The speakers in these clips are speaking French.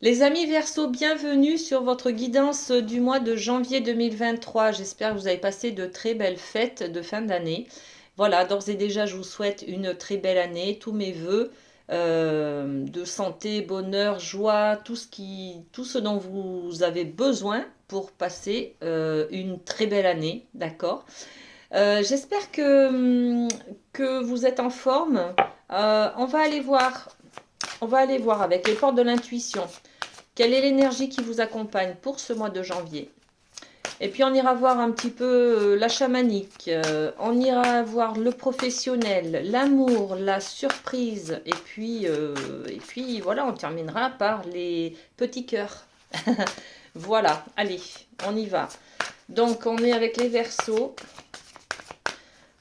Les amis Verseau, bienvenue sur votre guidance du mois de janvier 2023. J'espère que vous avez passé de très belles fêtes de fin d'année. Voilà, d'ores et déjà, je vous souhaite une très belle année, tous mes voeux de santé, bonheur, joie, tout ce dont vous avez besoin pour passer une très belle année, d'accord? J'espère que vous êtes en forme. On va aller voir avec les portes de l'intuition. Quelle est l'énergie qui vous accompagne pour ce mois de janvier? Et puis on ira voir un petit peu la chamanique, on ira voir le professionnel, l'amour, la surprise, et puis voilà, on terminera par les petits cœurs. Voilà, allez, on y va. Donc on est avec les Verseaux,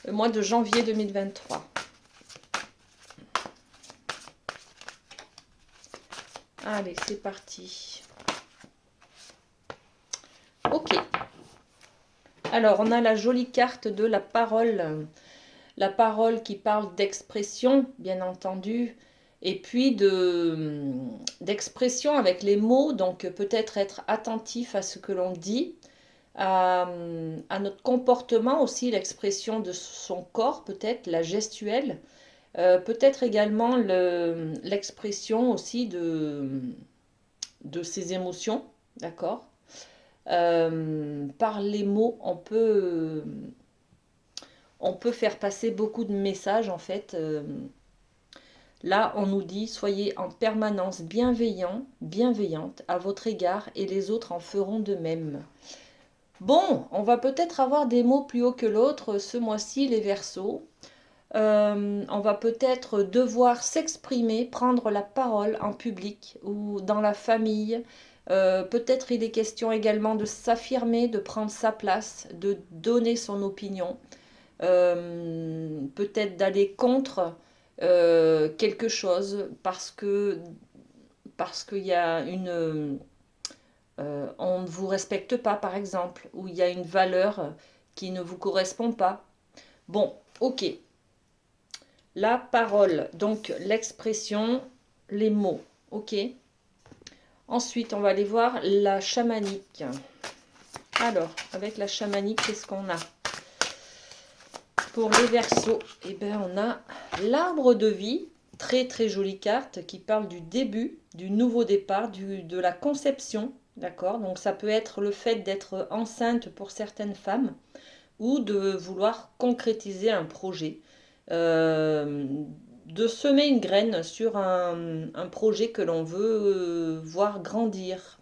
le mois de janvier 2023. Allez, c'est parti. Ok. Alors, on a la jolie carte de la parole qui parle d'expression, bien entendu, et puis d'expression avec les mots, donc peut-être être attentif à ce que l'on dit, à notre comportement aussi, l'expression de son corps, peut-être la gestuelle, peut-être également l'expression aussi de ses émotions, d'accord? Par les mots, on peut faire passer beaucoup de messages en fait. Là, on nous dit soyez en permanence bienveillant, bienveillante à votre égard et les autres en feront de même. Bon, on va peut-être avoir des mots plus hauts que l'autre ce mois-ci, les Verseaux. On va peut-être devoir s'exprimer, prendre la parole en public ou dans la famille. Peut-être il est question également de s'affirmer, de prendre sa place, de donner son opinion. Peut-être d'aller contre quelque chose parce qu'il y a on ne vous respecte pas par exemple, ou il y a une valeur qui ne vous correspond pas. Bon, ok. La parole, donc l'expression, les mots, ok. Ensuite, on va aller voir la chamanique. Alors, avec la chamanique, qu'est-ce qu'on a? Pour les Verseaux, eh bien, on a l'arbre de vie, très très jolie carte qui parle du début, du nouveau départ, de la conception, d'accord? Donc ça peut être le fait d'être enceinte pour certaines femmes ou de vouloir concrétiser un projet, euh, de semer une graine sur un projet que l'on veut voir grandir.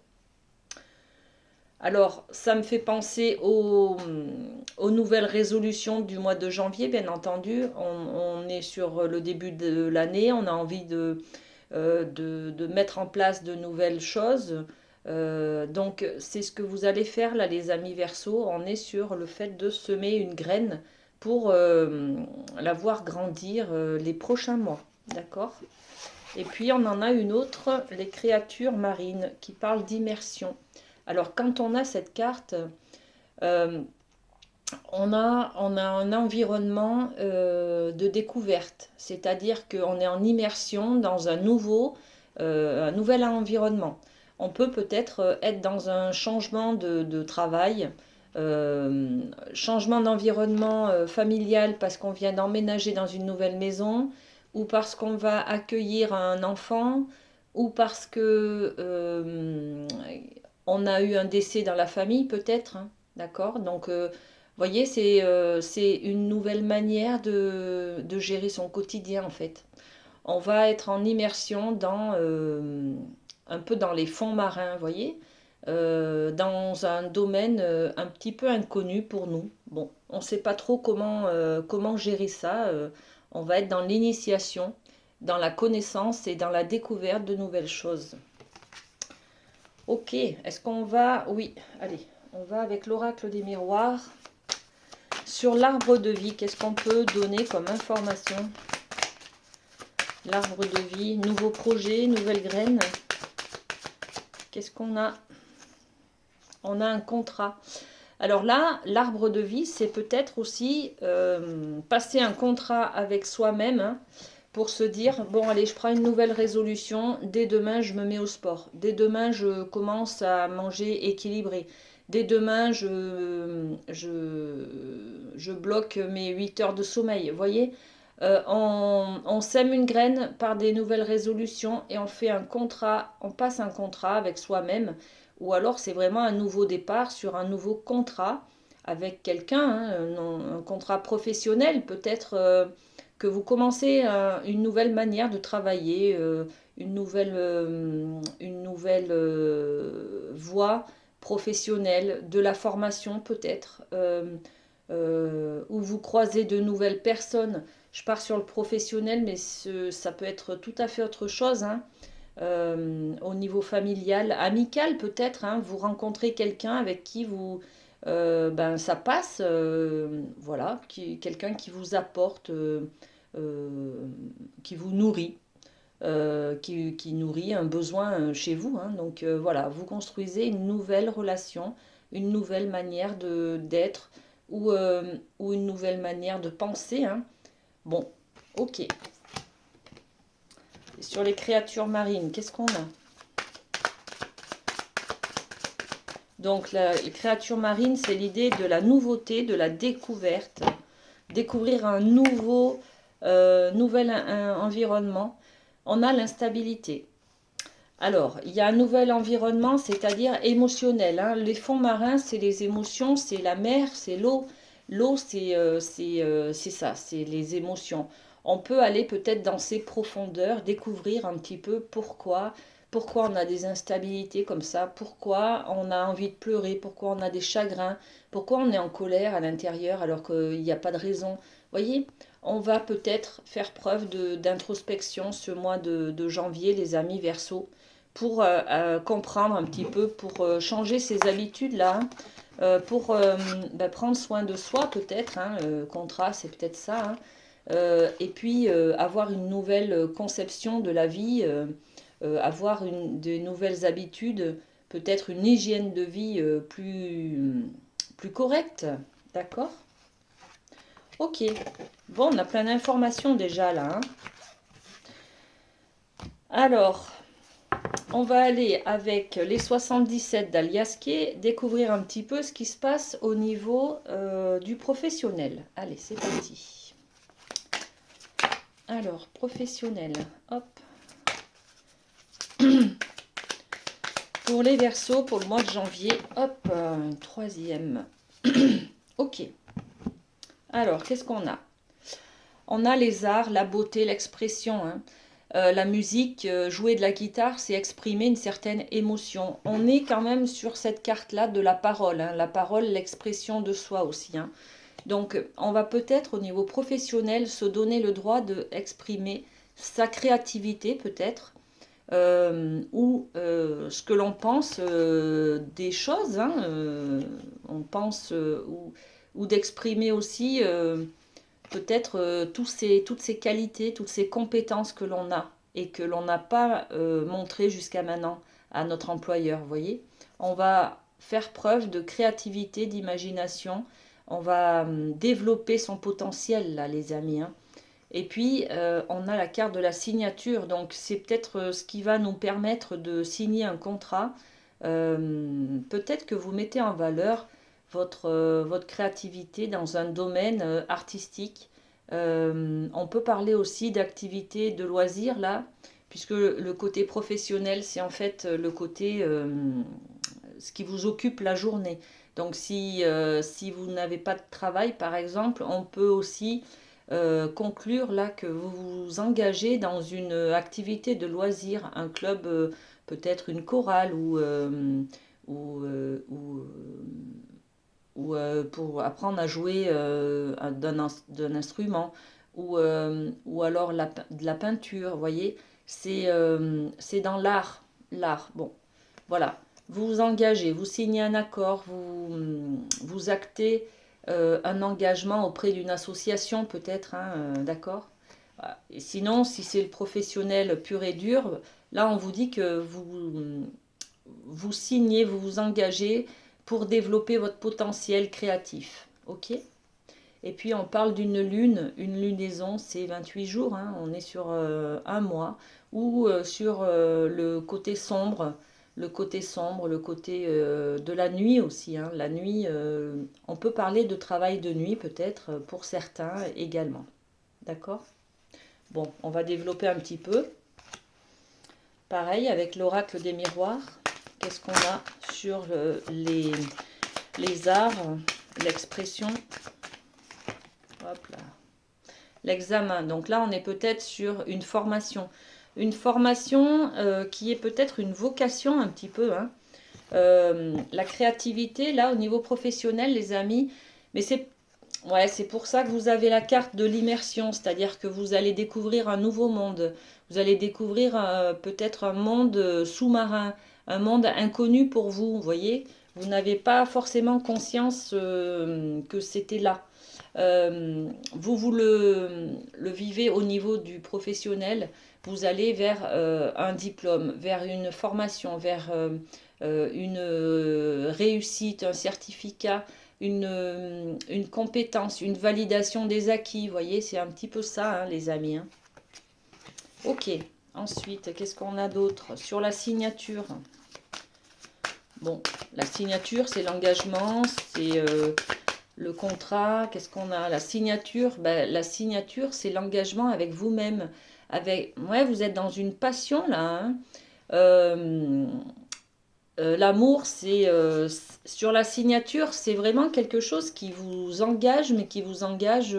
Alors, ça me fait penser aux nouvelles résolutions du mois de janvier, bien entendu. On est sur le début de l'année, on a envie de mettre en place de nouvelles choses. Donc, c'est ce que vous allez faire là, les amis Verseaux. On est sur le fait de semer une graine pour la voir grandir les prochains mois. D'accord? Et puis, on en a une autre, les créatures marines, qui parlent d'immersion. Alors, quand on a cette carte, euh, on a un environnement de découverte, c'est-à-dire qu'on est en immersion dans un nouvel environnement. On peut peut-être être dans un changement de travail, changement d'environnement familial parce qu'on vient d'emménager dans une nouvelle maison, ou parce qu'on va accueillir un enfant, ou parce que on a eu un décès dans la famille peut-être, hein, d'accord? Donc voyez, c'est une nouvelle manière de gérer son quotidien en fait. On va être en immersion un peu dans les fonds marins, vous voyez, dans un domaine un petit peu inconnu pour nous. Bon, on ne sait pas trop comment gérer ça. On va être dans l'initiation, dans la connaissance et dans la découverte de nouvelles choses. Ok, est-ce qu'on va... Oui, allez, on va avec l'oracle des miroirs. Sur l'arbre de vie, qu'est-ce qu'on peut donner comme information? L'arbre de vie, nouveau projet, nouvelle graine. Qu'est-ce qu'on a? On a un contrat. Alors là, l'arbre de vie, c'est peut-être aussi passer un contrat avec soi-même, hein. pour se dire, bon allez, je prends une nouvelle résolution, dès demain je me mets au sport, dès demain je commence à manger équilibré, dès demain je bloque mes 8 heures de sommeil, vous voyez. On sème une graine par des nouvelles résolutions et on fait un contrat, on passe un contrat avec soi-même, ou alors c'est vraiment un nouveau départ sur un nouveau contrat avec quelqu'un, hein, un contrat professionnel peut-être, que vous commencez une nouvelle manière de travailler, une nouvelle voie professionnelle, de la formation peut-être, où vous croisez de nouvelles personnes. Je pars sur le professionnel, mais ça peut être tout à fait autre chose, hein. Au niveau familial, amical peut-être, hein, vous rencontrez quelqu'un avec qui ben, ça passe, voilà, quelqu'un qui vous apporte, euh, qui vous nourrit, qui nourrit un besoin chez vous, hein. Donc voilà, vous construisez une nouvelle relation, une nouvelle manière d'être, ou une nouvelle manière de penser, hein. Bon, ok. Et sur les créatures marines, qu'est-ce qu'on a? Donc, les créatures marines, c'est l'idée de la nouveauté, de la découverte. Découvrir un nouvel environnement. On a l'instabilité. Alors, il y a un nouvel environnement, c'est-à-dire émotionnel, hein. Les fonds marins, c'est les émotions, c'est la mer, c'est l'eau. L'eau, c'est ça, c'est les émotions. On peut aller peut-être dans ces profondeurs, découvrir un petit peu pourquoi on a des instabilités comme ça, pourquoi on a envie de pleurer, pourquoi on a des chagrins, pourquoi on est en colère à l'intérieur alors qu'il n'y a pas de raison. Vous voyez, on va peut-être faire preuve d'introspection ce mois de janvier, les amis Verseaux, pour comprendre un petit peu, pour changer ces habitudes-là, hein, pour ben, prendre soin de soi peut-être, hein, contrat c'est peut-être ça, hein, et puis avoir une nouvelle conception de la vie, avoir de nouvelles habitudes, peut-être une hygiène de vie plus correcte, d'accord? Ok, bon on a plein d'informations déjà là, hein. Alors, on va aller avec les 77 d'Aliasqué, découvrir un petit peu ce qui se passe au niveau du professionnel. Allez, c'est parti. Alors, professionnel, hop. Pour les Verseaux, pour le mois de janvier, hop, troisième. Ok. Alors, qu'est-ce qu'on a? On a les arts, la beauté, l'expression, hein. La musique, jouer de la guitare, c'est exprimer une certaine émotion. On est quand même sur cette carte-là de la parole, hein. La parole, l'expression de soi aussi, hein. Donc, on va peut-être au niveau professionnel se donner le droit d'exprimer sa créativité peut-être, ou ce que l'on pense des choses, hein, on pense, ou d'exprimer aussi peut-être toutes ces qualités, toutes ces compétences que l'on a et que l'on n'a pas montrées jusqu'à maintenant à notre employeur, vous voyez. On va faire preuve de créativité, d'imagination, on va développer son potentiel là, les amis, hein. Et puis, on a la carte de la signature, donc c'est peut-être ce qui va nous permettre de signer un contrat. Peut-être que vous mettez en valeur votre créativité dans un domaine artistique. On peut parler aussi d'activités de loisirs là, puisque le côté professionnel, c'est en fait le côté, ce qui vous occupe la journée. Donc si vous n'avez pas de travail, par exemple, on peut aussi conclure là que vous vous engagez dans une activité de loisir, un club, peut-être une chorale ou, euh, ou, pour apprendre à jouer d'un instrument, ou alors de la peinture, vous voyez, c'est dans l'art. Bon, voilà, vous vous engagez, vous signez un accord, vous actez un engagement auprès d'une association peut-être, hein, d'accord. Voilà. Et sinon, si c'est le professionnel pur et dur, là on vous dit que vous signez, vous vous engagez pour développer votre potentiel créatif. Ok? Et puis on parle d'une lune, une lunaison, c'est 28 jours, hein, on est sur un mois, ou sur le côté sombre, le côté de la nuit aussi, hein. La nuit, on peut parler de travail de nuit peut-être pour certains également. D'accord? Bon, on va développer un petit peu. Pareil avec l'oracle des miroirs. Qu'est-ce qu'on a sur les arts, l'expression? Hop là. L'examen. Donc là, on est peut-être sur une formation. Une formation qui est peut-être une vocation un petit peu, hein. La créativité, là, au niveau professionnel, les amis, mais c'est pour ça que vous avez la carte de l'immersion, c'est-à-dire que vous allez découvrir un nouveau monde. Vous allez découvrir peut-être un monde sous-marin, un monde inconnu pour vous, vous voyez. Vous n'avez pas forcément conscience que c'était là. Vous le vivez au niveau du professionnel, vous allez vers un diplôme, vers une formation, vers une réussite, un certificat, une compétence, une validation des acquis. Vous voyez, c'est un petit peu ça, hein, les amis, hein. Ok, ensuite, qu'est-ce qu'on a d'autre? Sur la signature. Bon, la signature, c'est l'engagement, c'est le contrat. Qu'est-ce qu'on a? La signature, ben, la signature, c'est l'engagement avec vous-même. Ouais, vous êtes dans une passion, là, hein. L'amour, c'est sur la signature, c'est vraiment quelque chose qui vous engage, mais qui vous engage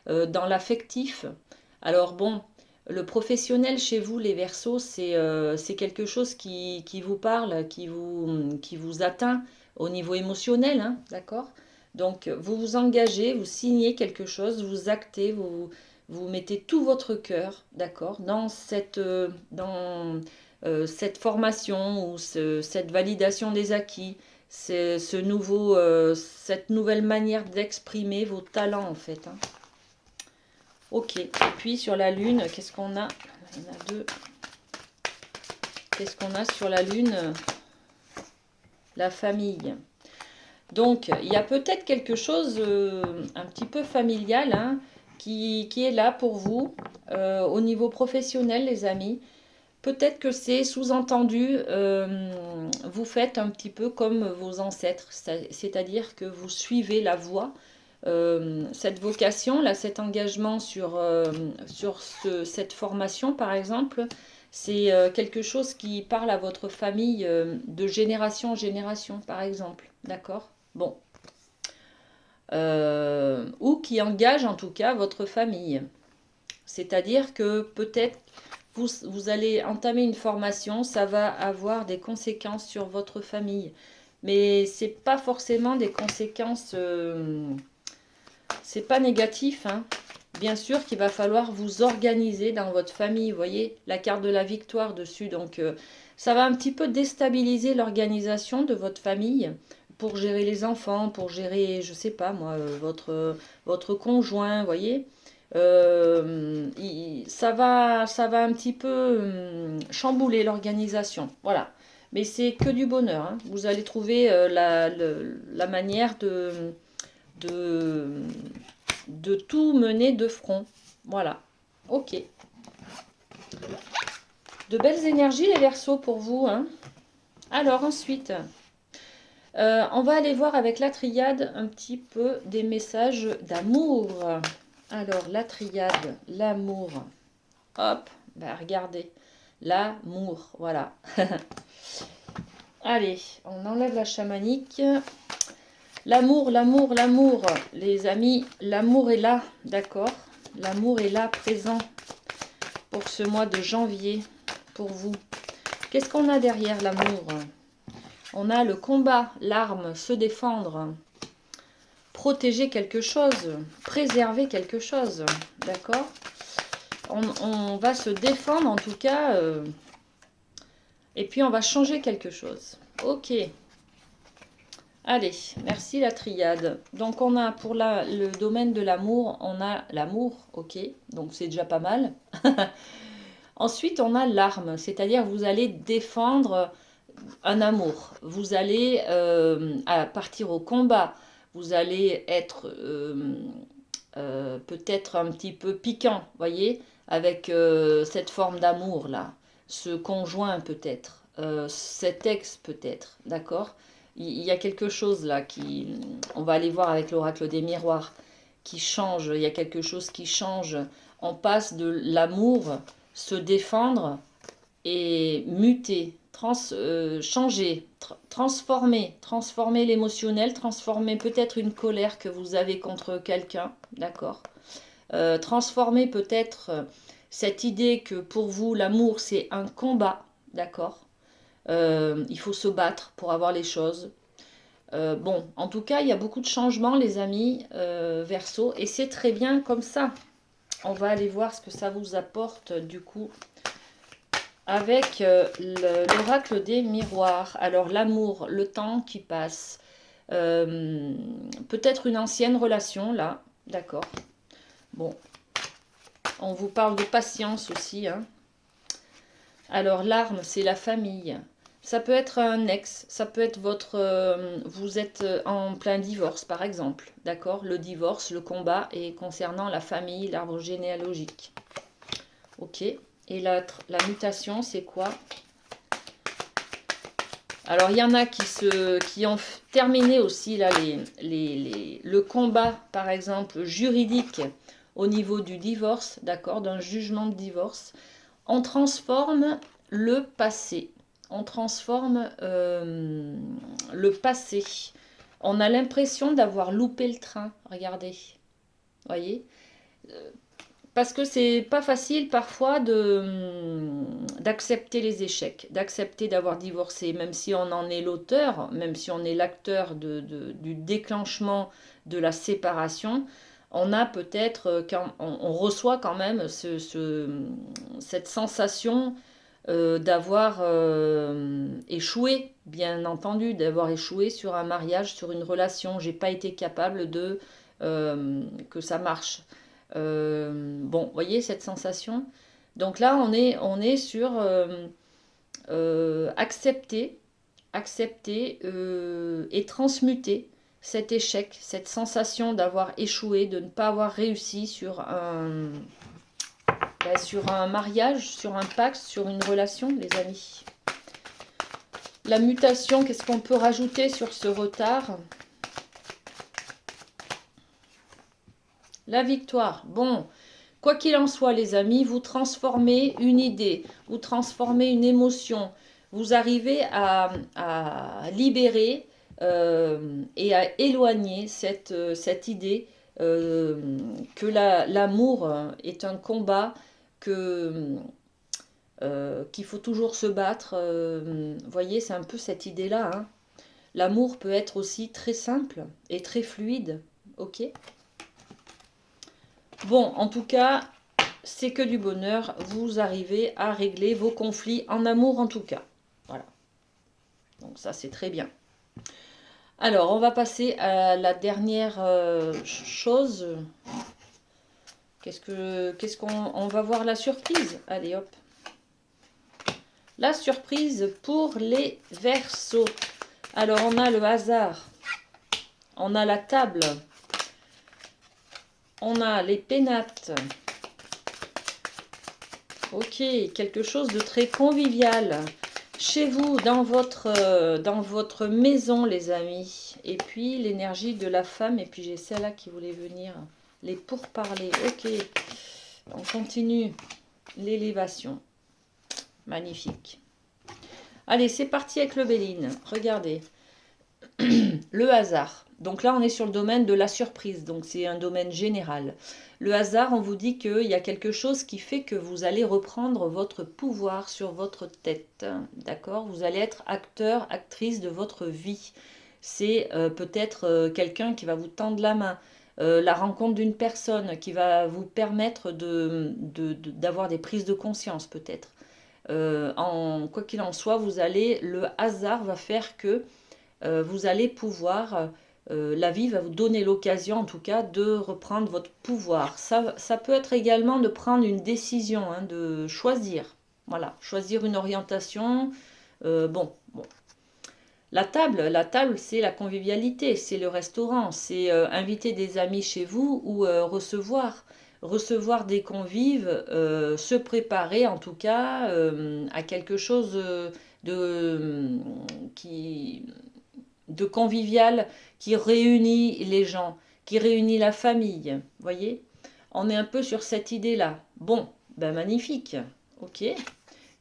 dans l'affectif. Alors bon, le professionnel chez vous, les Verseaux, c'est quelque chose qui vous parle, qui vous atteint au niveau émotionnel, hein, d'accord? Donc vous vous engagez, vous signez quelque chose, vous actez, vous mettez tout votre cœur, d'accord, dans cette formation ou cette validation des acquis, c'est cette nouvelle manière d'exprimer vos talents en fait, hein. Ok, et puis sur la lune, qu'est-ce qu'on a? Il y en a deux. Qu'est-ce qu'on a sur la lune? La famille. Donc, il y a peut-être quelque chose un petit peu familial, hein, qui est là pour vous au niveau professionnel, les amis. Peut-être que c'est sous-entendu, vous faites un petit peu comme vos ancêtres, c'est-à-dire que vous suivez la voie, cette vocation, là, cet engagement sur cette formation, par exemple, c'est quelque chose qui parle à votre famille de génération en génération, par exemple. D'accord? Bon. Ou qui engage en tout cas votre famille. C'est-à-dire que peut-être vous allez entamer une formation, ça va avoir des conséquences sur votre famille. Mais c'est pas forcément des conséquences, c'est pas négatif, hein. Bien sûr qu'il va falloir vous organiser dans votre famille. Vous voyez la carte de la victoire dessus. Donc ça va un petit peu déstabiliser l'organisation de votre famille pour gérer les enfants, pour gérer, je sais pas moi, votre conjoint, vous voyez. Ça va un petit peu chambouler l'organisation. Voilà. Mais c'est que du bonheur, hein. Vous allez trouver la manière de, de tout mener de front. Voilà. Ok. De belles énergies, les Verseaux, pour vous, hein. Alors, ensuite, on va aller voir avec la triade un petit peu des messages d'amour. Alors, la triade, l'amour. Hop, bah, regardez. L'amour, voilà. Allez, on enlève la chamanique. L'amour, l'amour, l'amour. Les amis, l'amour est là, d'accord? L'amour est là, présent pour ce mois de janvier, pour vous. Qu'est-ce qu'on a derrière l'amour? On a le combat, l'arme, se défendre, protéger quelque chose, préserver quelque chose, d'accord? On va se défendre en tout cas, et puis on va changer quelque chose. Ok. Allez, merci la triade. Donc on a pour le domaine de l'amour, on a l'amour, ok, donc c'est déjà pas mal. Ensuite on a l'arme, c'est-à-dire vous allez défendre un amour. Vous allez partir au combat, vous allez être peut-être un petit peu piquant, voyez, avec cette forme d'amour là, ce conjoint peut-être, cet ex peut-être, d'accord? Il y a quelque chose là qui, on va aller voir avec l'oracle des miroirs, qui change, il y a quelque chose qui change. On passe de l'amour, se défendre et muter, changer, transformer l'émotionnel, transformer peut-être une colère que vous avez contre quelqu'un, d'accord? Transformer peut-être cette idée que pour vous, l'amour, c'est un combat, d'accord? Il faut se battre pour avoir les choses. Bon, en tout cas, il y a beaucoup de changements, les amis, Verseau, et c'est très bien comme ça. On va aller voir ce que ça vous apporte, du coup, avec l'oracle des miroirs. Alors, l'amour, le temps qui passe, peut-être une ancienne relation, là, d'accord? Bon, on vous parle de patience aussi, hein. Alors, l'arme, c'est la famille. Ça peut être un ex, ça peut être votre... vous êtes en plein divorce, par exemple, d'accord? Le divorce, le combat est concernant la famille, l'arbre généalogique. Ok. Et la mutation, c'est quoi? Alors, il y en a qui ont terminé aussi là, le combat, par exemple, juridique au niveau du divorce, d'accord? D'un jugement de divorce. On transforme le passé. On transforme le passé. On a l'impression d'avoir loupé le train. Regardez. Voyez? Parce que c'est pas facile parfois d'accepter les échecs, d'accepter d'avoir divorcé, même si on en est l'auteur, même si on est l'acteur du déclenchement de la séparation, on a peut-être, on reçoit quand même cette sensation d'avoir échoué, bien entendu, d'avoir échoué sur un mariage, sur une relation. J'ai pas été capable que ça marche. Bon, vous voyez cette sensation? Donc là, on est sur accepter, et transmuter cet échec, cette sensation d'avoir échoué, de ne pas avoir réussi sur un mariage, sur un pacte, sur une relation, les amis. La mutation, qu'est-ce qu'on peut rajouter sur ce retard? La victoire. Bon, quoi qu'il en soit, les amis, vous transformez une idée, vous transformez une émotion, vous arrivez à libérer et à éloigner cette idée que l'amour est un combat, qu'il faut toujours se battre. Vous voyez, c'est un peu cette idée-là, hein. L'amour peut être aussi très simple et très fluide, ok? Bon, en tout cas, c'est que du bonheur. Vous arrivez à régler vos conflits en amour, en tout cas. Voilà. Donc ça, c'est très bien. Alors, on va passer à la dernière chose. Qu'est-ce qu'on va voir la surprise? Allez, hop. La surprise pour les Verseaux. Alors, on a le hasard. On a la table. On a les pénates. Ok, quelque chose de très convivial. Chez vous, dans votre maison, les amis. Et puis, l'énergie de la femme. Et puis, j'ai celle-là qui voulait venir. Les pourparlers. Ok, on continue. L'élévation. Magnifique. Allez, c'est parti avec le Béline. Regardez. Le hasard. Donc là, on est sur le domaine de la surprise. Donc c'est un domaine général. Le hasard, on vous dit qu'il y a quelque chose qui fait que vous allez reprendre votre pouvoir sur votre tête. D'accord? Vous allez être acteur, actrice de votre vie. C'est peut-être quelqu'un qui va vous tendre la main. La rencontre d'une personne qui va vous permettre d'avoir des prises de conscience peut-être. Quoi qu'il en soit, le hasard va faire que vous allez pouvoir, la vie va vous donner l'occasion en tout cas de reprendre votre pouvoir. Ça peut être également de prendre une décision, hein, de choisir. Voilà, choisir une orientation. Bon. La table, c'est la convivialité, c'est le restaurant, c'est inviter des amis chez vous ou recevoir des convives, se préparer en tout cas à quelque chose de, qui, de convivial qui réunit les gens, qui réunit la famille. Voyez? On est un peu sur cette idée-là. Bon, ben magnifique. Ok.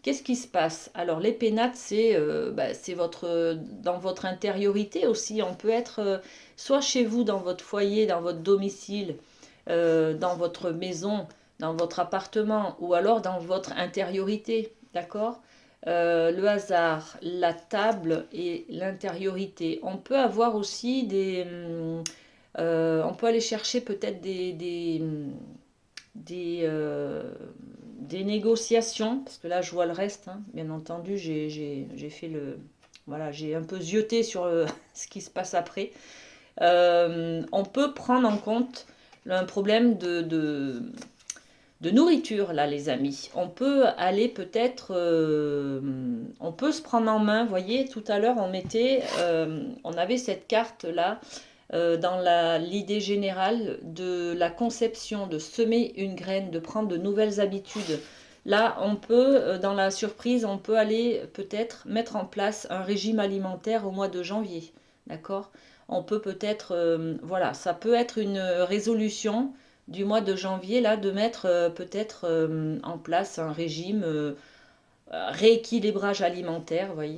Qu'est-ce qui se passe? Alors les pénates, c'est dans votre intériorité aussi. On peut être soit chez vous, dans votre foyer, dans votre domicile, dans votre maison, dans votre appartement, ou alors dans votre intériorité. D'accord? Le hasard, la table et l'intériorité. On peut avoir aussi on peut aller chercher peut-être des, euh, des négociations, parce que là je vois le reste, hein. Bien entendu, j'ai fait le... Voilà, j'ai un peu zioté sur ce qui se passe après. On peut prendre en compte un problème de nourriture, là, les amis. On peut aller peut-être... on peut se prendre en main. Vous voyez, tout à l'heure, on avait cette carte-là dans l'idée générale de la conception, de semer une graine, de prendre de nouvelles habitudes. Là, on peut, dans la surprise, on peut aller peut-être mettre en place un régime alimentaire au mois de janvier. D'accord? On peut peut-être, voilà, ça peut être une résolution du mois de janvier, là, de mettre peut-être en place un régime rééquilibrage alimentaire, vous voyez.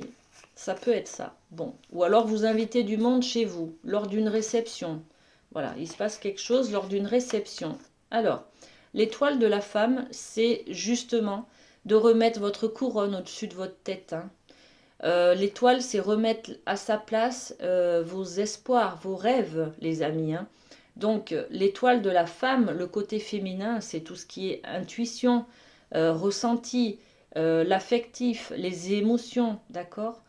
Ça peut être ça. Bon. Ou alors vous invitez du monde chez vous, lors d'une réception. Voilà, il se passe quelque chose lors d'une réception. Alors, l'étoile de la femme, c'est justement de remettre votre couronne au-dessus de votre tête. Hein. L'étoile, c'est remettre à sa place vos espoirs, vos rêves, les amis. Hein. Donc, l'étoile de la femme, le côté féminin, c'est tout ce qui est intuition, ressenti, l'affectif, les émotions, d'accord.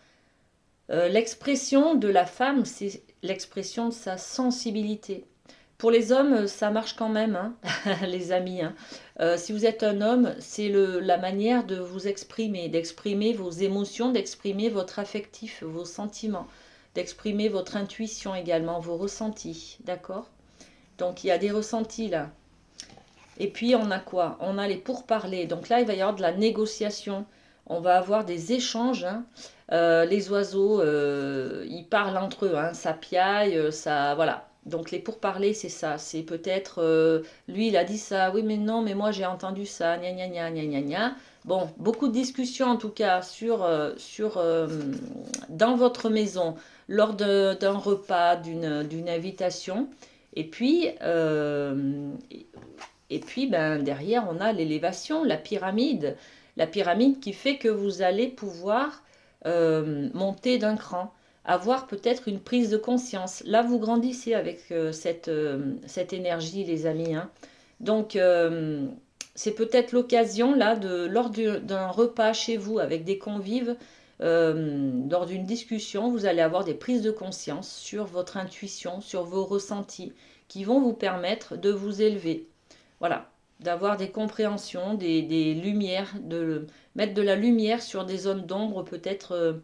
L'expression de la femme, c'est l'expression de sa sensibilité. Pour les hommes, ça marche quand même, hein, les amis. Hein. Si vous êtes un homme, c'est la manière de vous exprimer, d'exprimer vos émotions, d'exprimer votre affectif, vos sentiments, d'exprimer votre intuition également, vos ressentis, d'accord? Donc il y a des ressentis là. Et puis on a quoi? On a les pourparlers. Donc là, il va y avoir de la négociation. On va avoir des échanges. Hein. Les oiseaux, ils parlent entre eux. Hein. Ça piaille, ça... Voilà. Donc les pourparlers, c'est ça. C'est peut-être... lui, il a dit ça. Oui, mais non, mais moi, j'ai entendu ça. Gna, gna, gna, gna, gna, gna. Bon, beaucoup de discussions en tout cas dans votre maison, lors d'un repas, d'une invitation. Et puis, ben, derrière, on a l'élévation, la pyramide. La pyramide qui fait que vous allez pouvoir monter d'un cran, avoir peut-être une prise de conscience. Là, vous grandissez avec cette énergie, les amis. Hein. Donc, c'est peut-être l'occasion, là, lors d'un repas chez vous avec des convives, lors d'une discussion, vous allez avoir des prises de conscience sur votre intuition, sur vos ressentis, qui vont vous permettre de vous élever. Voilà, d'avoir des compréhensions, des lumières, de mettre de la lumière sur des zones d'ombre, peut-être,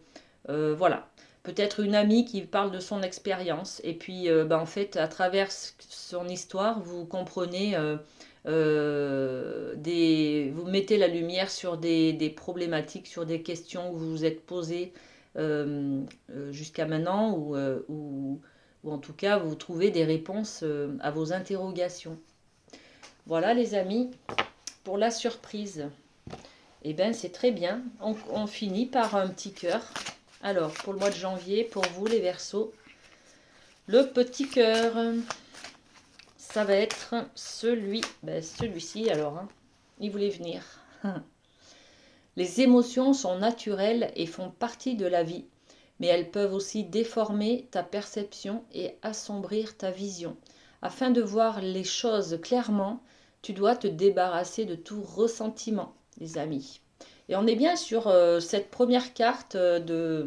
voilà. Peut-être une amie qui parle de son expérience. Et puis, ben, en fait, à travers son histoire, vous comprenez, vous mettez la lumière sur des problématiques, sur des questions que vous vous êtes posées jusqu'à maintenant, ou en tout cas, vous trouvez des réponses à vos interrogations. Voilà les amis, pour la surprise. Eh bien c'est très bien, on finit par un petit cœur. Alors pour le mois de janvier, pour vous les Verseaux, le petit cœur, ça va être celui-ci alors, hein. Il voulait venir. Les émotions sont naturelles et font partie de la vie, mais elles peuvent aussi déformer ta perception et assombrir ta vision. Afin de voir les choses clairement, tu dois te débarrasser de tout ressentiment, les amis. Et on est bien sur cette première carte de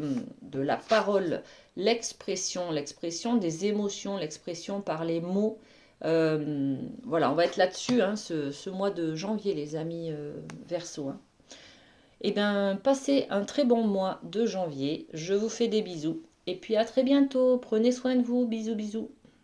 la parole, l'expression des émotions, l'expression par les mots. Voilà, on va être là-dessus, hein, ce mois de janvier, les amis Verseaux. Hein. Eh bien, passez un très bon mois de janvier. Je vous fais des bisous. Et puis à très bientôt. Prenez soin de vous. Bisous, bisous.